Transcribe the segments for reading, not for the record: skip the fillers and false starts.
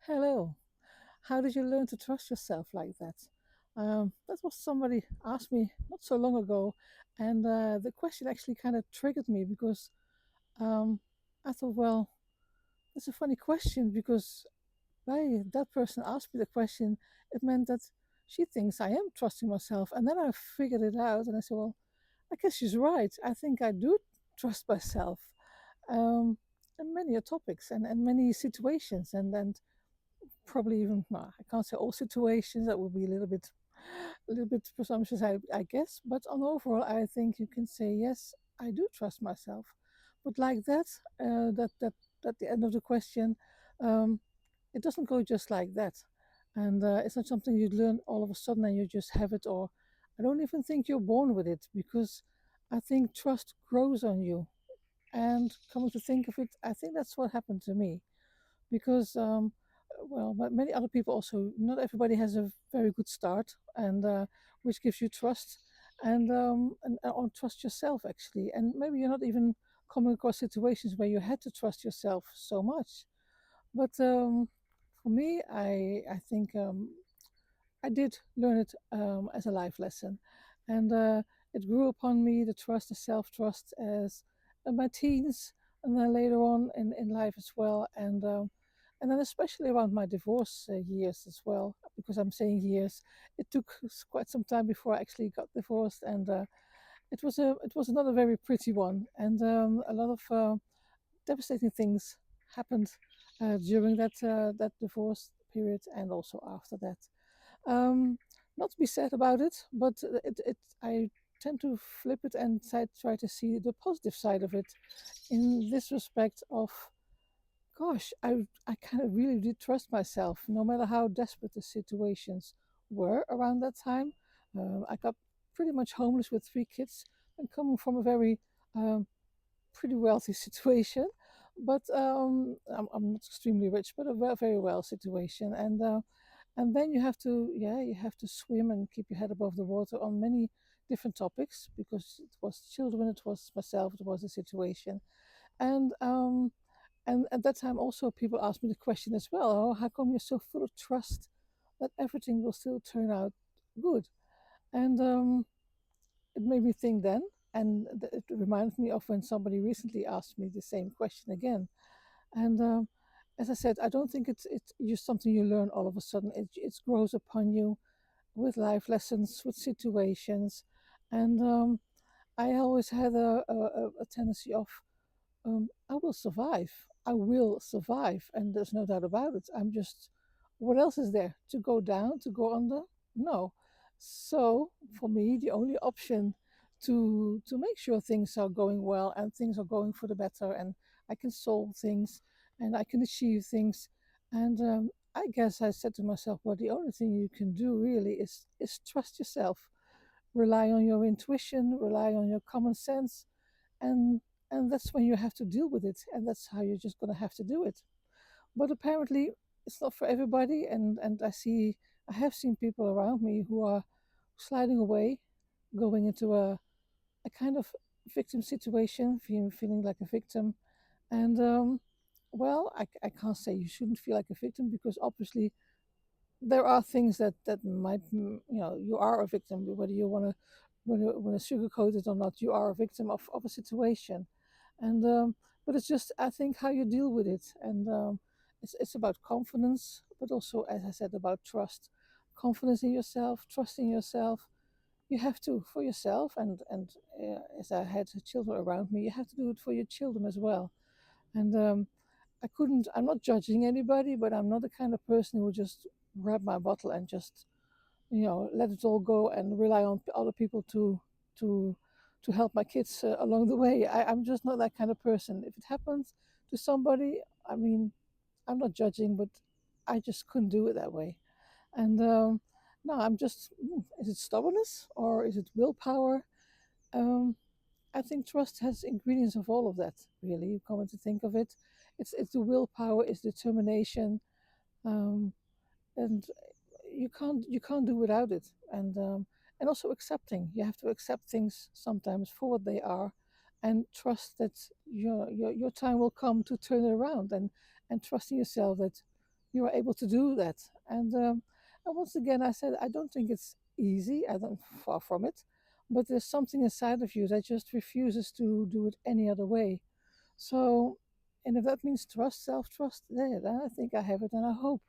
Hello. How did you learn to trust yourself like that? That was somebody asked me not so long ago, and the question actually kind of triggered me because um, I thought, well, that's a funny question because by that person asked me the question, it meant that she thinks I am trusting myself, and then I figured it out, and I said, well, I guess she's right. I think I do trust myself. Um, in many topics and many situations, and probably even well, I can't say all situations. That would be a little bit presumptuous, I guess. But on overall, I think you can say yes, I do trust myself. But like that, that at the end of the question, um, it doesn't go just like that, and it's not something you learn all of a sudden and you just have it. Or I don't even think you're born with it because I think trust grows on you. And coming to think of it, I think that's what happened to me because well, but many other people also, not everybody has a very good start, and which gives you trust and or trust yourself actually, and maybe you're not even coming across situations where you had to trust yourself so much. But for me, I think I did learn it as a life lesson, and it grew upon me the trust, the self trust, as in my teens, and then later on in life as well, and then especially around my divorce years as well. Because I'm saying years, it took quite some time before I actually got divorced, and it was not a very pretty one, and a lot of devastating things happened during that divorce period and also after that. Um, Not to be sad about it, but I tend to flip it and try to see the positive side of it in this respect of, gosh, I kind of really did trust myself, no matter how desperate the situations were around that time. I got pretty much homeless with three kids and coming from a very um, pretty wealthy situation, but I'm not extremely rich, but a very well situation, and then you have to, yeah, you have to swim and keep your head above the water on many different topics because it was children, it was myself, it was the situation, and at that time also people asked me the question as well, oh, how come you're so full of trust that everything will still turn out good? And it made me think then, and it reminded me of when somebody recently asked me the same question again. And as I said, I don't think it's just something you learn all of a sudden. It grows upon you with life lessons, with situations, and I always had a tendency of I will survive. I will survive, and there's no doubt about it. I'm just, what else is there? To go down, to go under? No. So for me, the only option to make sure things are going well and things are going for the better, and I can solve things and I can achieve things, and I guess I said to myself, well, the only thing you can do really is trust yourself, rely on your intuition, rely on your common sense, and that's when you have to deal with it, and that's how you're just going to have to do it. But apparently it's not for everybody, and I have seen people around me who are sliding away, going into a kind of victim situation, feeling like a victim. And well, I can't say you shouldn't feel like a victim because obviously there are things that might, you are a victim, whether you want to when to sugarcoat it or not. You are a victim of a situation, and but it's just, I think, how you deal with it, and it's about confidence, but also, as I said, about trust, confidence in yourself, trusting yourself. You have to for yourself, and as I had children around me, you have to do it for your children as well. And I couldn't. I'm not judging anybody, but I'm not the kind of person who would just grab my bottle and just, let it all go and rely on other people to to help my kids along the way. I'm just not that kind of person. If it happens to somebody, I mean, I'm not judging, but I just couldn't do it that way. And no, I'm just. Is it stubbornness or is it willpower? Um, I think trust has ingredients of all of that. Really, you come to think of it, it's the willpower, it's determination, um, and you can't do without it. And also accepting. You have to accept things sometimes for what they are, and trust that your time will come to turn it around, and trusting yourself that you are able to do that. And once again, I said I don't think it's easy. I don't, far from it, but there's something inside of you that just refuses to do it any other way. So, and if that means trust, self trust, there, then I think I have it, and I hope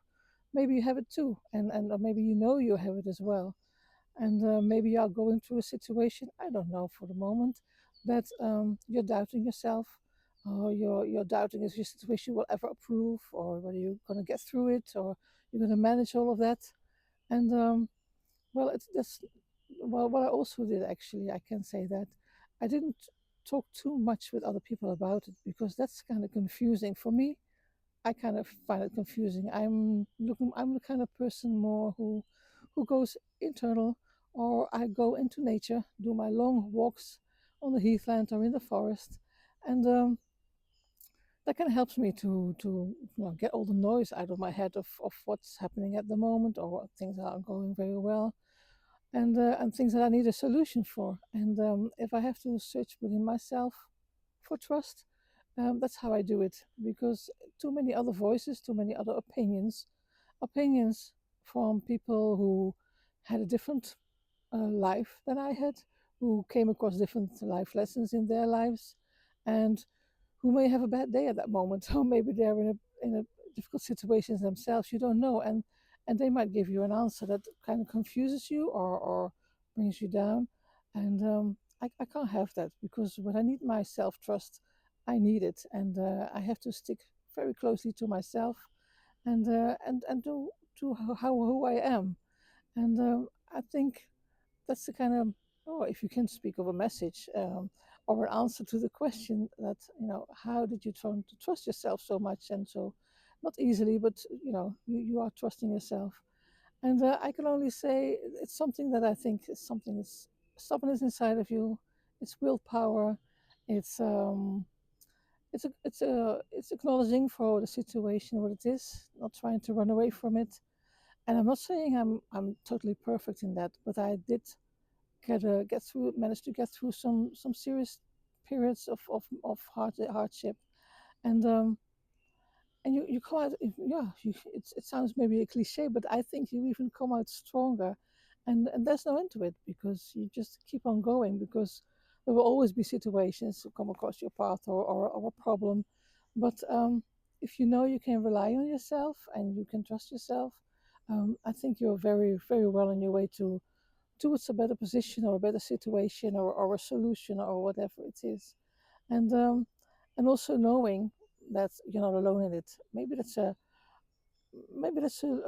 maybe you have it too, and or maybe you know you have it as well. And maybe you are going through a situation, I don't know for the moment, that you're doubting yourself, or you're doubting if your situation will ever improve, or whether you're going to get through it, or you're going to manage all of that. And well, it's that's well, what I also did actually, I can say that I didn't talk too much with other people about it because that's kind of confusing for me. I kind of find it confusing. I'm the kind of person more who goes internal, or I go into nature, do my long walks on the heathland or in the forest, and that kind of helps me to get all the noise out of my head of what's happening at the moment, or what things aren't going very well, and things that I need a solution for. And if I have to search within myself for trust, that's how I do it, because too many other voices, too many other opinions from people who had a different life than I had, who came across different life lessons in their lives, and who may have a bad day at that moment, or maybe they're in a difficult situations themselves. You don't know, and they might give you an answer that kind of confuses you, or brings you down, and I can't have that, because when I need my self trust, I need it, and I have to stick very closely to myself, and to how who I am, and I think that's the kind of, oh, if you can speak of a message, or an answer to the question that, how did you try to trust yourself so much, and so not easily, but you are trusting yourself. And I can only say it's something that I think is something is stubbornness inside of you. It's willpower. It's it's acknowledging for the situation what it is, not trying to run away from it. And I'm not saying I'm totally perfect in that, but I did get through, managed to get through some serious periods of hardship, and you come out, yeah, it sounds maybe a cliche, but I think you even come out stronger, and there's no end to it, because you just keep on going, because there will always be situations to come across your path, or a problem, but if you know you can rely on yourself and you can trust yourself, I think you're very, very well on your way towards a better position, or a better situation, or a solution, or whatever it is. And also knowing that you're not alone in it. Maybe that's a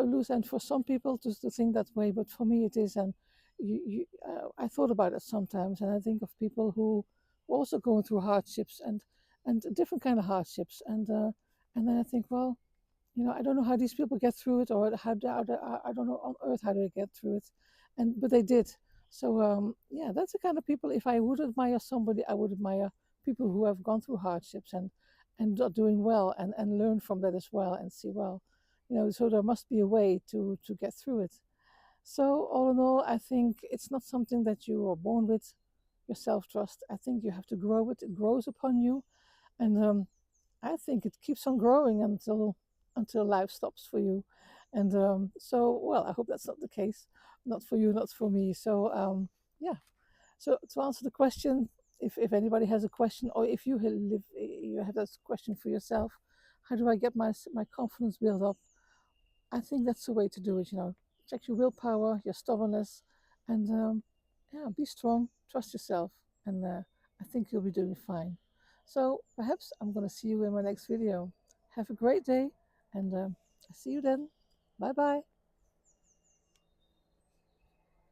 loose end for some people to think that way, but for me it is. And I thought about it sometimes, and I think of people who were also going through hardships, and different kind of hardships, and then I think, well, I don't know how these people get through it, or I don't know on earth how they get through it, and but they did. So yeah, that's the kind of people. If I would admire somebody, I would admire people who have gone through hardships, and are doing well, and learn from that as well, and see, well, so there must be a way to get through it. So all in all, I think it's not something that you are born with. Your self trust. I think you have to grow it. It grows upon you, and I think it keeps on growing until life stops for you. And so, well, I hope that's not the case. Not for you, not for me. So, yeah. So to answer the question, if anybody has a question, or if you have that question for yourself, how do I get my confidence built up? I think that's the way to do it. Check your willpower, your stubbornness, and yeah, be strong. Trust yourself, and I think you'll be doing fine. So perhaps I'm going to see you in my next video. Have a great day, and see you then. Bye bye.